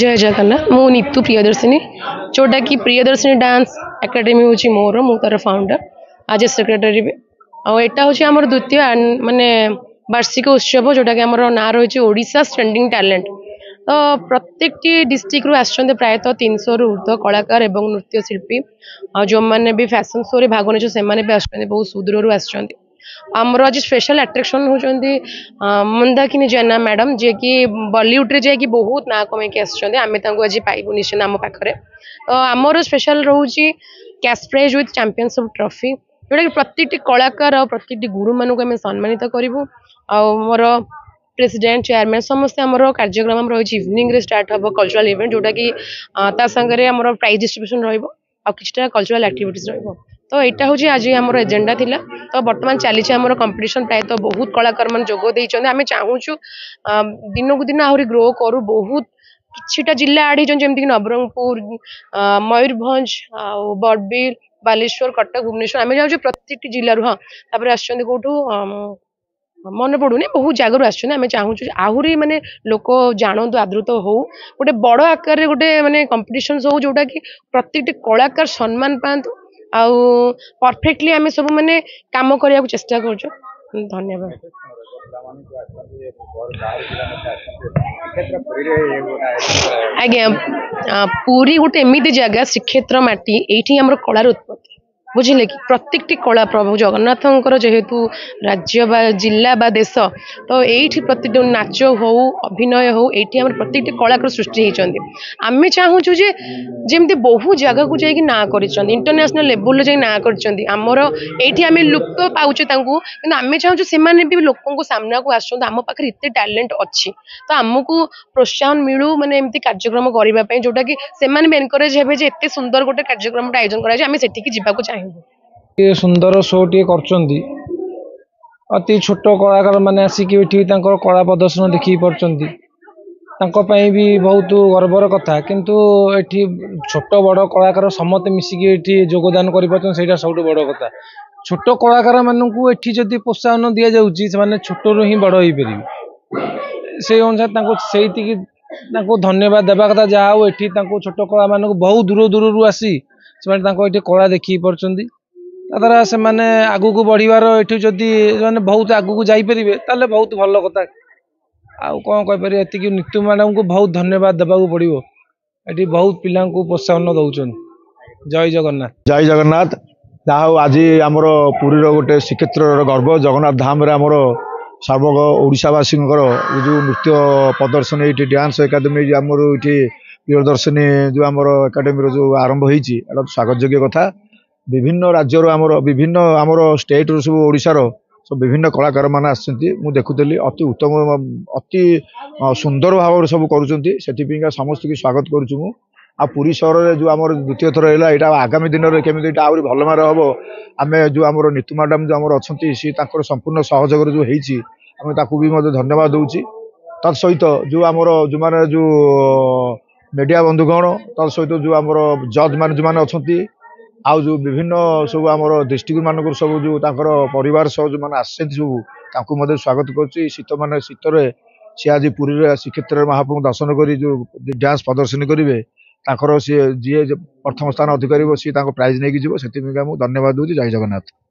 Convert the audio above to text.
जय जगन्नाथ मु नीतू प्रियदर्शिनी जोटा कि प्रियदर्शिनी डांस एकेडमी हूँ मोर मु तार फाउंडर आज सेक्रेटरी भी आटा हूँ आम द्वितीय माने वार्षिक उत्सव जोटा कि आम ना रही ओडिशा ट्रेंडिंग टैलेंट तो प्रत्येक डिस्ट्रिक्ट रु आसछन्ते प्रायतः 300 रु ऊर्ध्व कलाकार एवं नृत्यशिल्पी जो मैंने भी फैशन शो रे भाग ने से बहुत सुदूर रु आसछन्ते आमर आज स्पेशल अट्राक्शन होती मंदाकिनी जेना मैडम जे कि बॉलीवुड रे जाकि बहुत ना कमेकी आम आज पाइबू निश्चित आम पाखे तो आमर स्पेशल रोचे cash prize with championship trophy जोटा कि प्रत्येक कलाकार और प्रत्येक गुरु मानक आम सम्मानित करूँ आमर प्रेसिडेंट चेयरमैन समस्ते आमर कार्यक्रम रही इवनिंग रे स्टार्ट हम कल्चरल इवेंट जोटा कि सांगे आमर प्राइज डिस्ट्रीब्यूशन रहा कल्चरल एक्टिविटीज रहा तो यहाँ हूँ आज आम एजेंडा थिला तो बर्तमान चली कंपटीशन प्रायतः बहुत कलाकार मान जोग आम चाहूँ दिन को दिन आहरी ग्रो करूँ बहुत किछिटा जिला आड़ जमीक नवरंगपुर मयूरभंज बड़बिल बालेश्वर कटक भुवनेश्वर आम जाऊँ प्रत्येक जिलूर हाँ कौटू मन पड़ूनी बहुत जगह आम चाहूँ आहरी माने लोक जानतु आदृत हो गोटे बड़ आकार गोटे माने कंपटीशन हो जोटा कि प्रत्येक कलाकार सम्मान पातु आउ परफेक्टली आम सब माने काम करने चेष्टा कर धन्यवाद। आज्ञा पुरी गोटे एमती जगह श्रीक्षेत्र माटी ये आम कलार उत्पत्ति बुझे कि प्रत्येक कला प्रभु जगन्नाथ जेहेतु राज्य बा जिला बा देश तो ये प्रत्येक नाच हो अभिनय हो ये प्रत्येक कलाकार सृष्टि होती आम चाहूँ जमी बहु जगह को जाकि ना कर इंटरनेशनल लेवल जा ना करमर ये आम लुप्त पाचे कि आम चाहूँ से भी लोक सामना को आम पाखे एत टैलेंट अच्छी तो आमको प्रोत्साहन मिलू माने एमती कार्यक्रम करने जोटा कि से एनकरेज हे एत सुंदर गोटे कार्यक्रम आयोजन कर चाहिए ये सुंदर शो टी कर अति छोट कलाकार मैंने आसिक कला प्रदर्शन देखी पार्टी भी बहुत गर्वर कथा किंतु एठी छोट बड़ कलाकार समस्त मिसिकी योगदान कर सब बड़ कथा छोट कलाकार मानू एठी जदि प्रोत्साहन दि जाऊँगी छोट रू ही बड़ हो पार से अनुसार धन्यवाद देवा कथा जहाँ एठी छोट कला मान बहुत दूर दूर रू आसी से कला देखी पार्टी द्वारा से माने आगू को बढ़िबार एठू जदि माने बहुत आगू को जाई परिबे ताले बहुत भल कथा आउ कौन कह पारे एतिकी नीतू मैडम को बहुत धन्यवाद देबाक पड़िबो एठी बहुत पिला को प्रोत्साहन दउछन। जय जगन्नाथ जहाँ आज आमर पुरी गोटे श्रीक्षेत्र गर्व जगन्नाथ धाम रे आमर सर्वग ओडिशावासी जो नृत्य प्रदर्शन ये डांस एकाडेमी आमर ये प्रियदर्शिनी जो आमर एकाडेमी जो आरंभ होती स्वागत योग्य कथा विभिन्न राज्यर विभिन्न आमर स्टेट रू सब ओडिशार सब विभिन्न कलाकार मान आसछन्ती मु देखुली अति उत्तम अति सुंदर भाव सब करुँचा समस्त की स्वागत करुँ आ पुरी सहर में जो आम द्वितीय थर है यहाँ आगामी दिन में केमी आहरी भल मार हम आम जो आम नीतू मैडम जो आम अच्छा सी संपूर्ण सहयोग जो होती भी धन्यवाद दूची तत्सहित जो आम जो मैंने जो मीडिया बंधुगण तत्सहित जो आम जज मान जो मैंने अच्छा आउ जो विभिन्न सब आम डिस्ट्रिक्ट मानक सब जो परिवार सह जो मैंने आस सब स्वागत कर शीत सी आज पुरी श्रीक्षेत्र महाप्रभु दर्शन कर जो डांस प्रदर्शन करेंगे सी जी प्रथम स्थान अधिकारी सी प्राइज नहीं जी से धन्यवाद दूसरी। जय जगन्नाथ।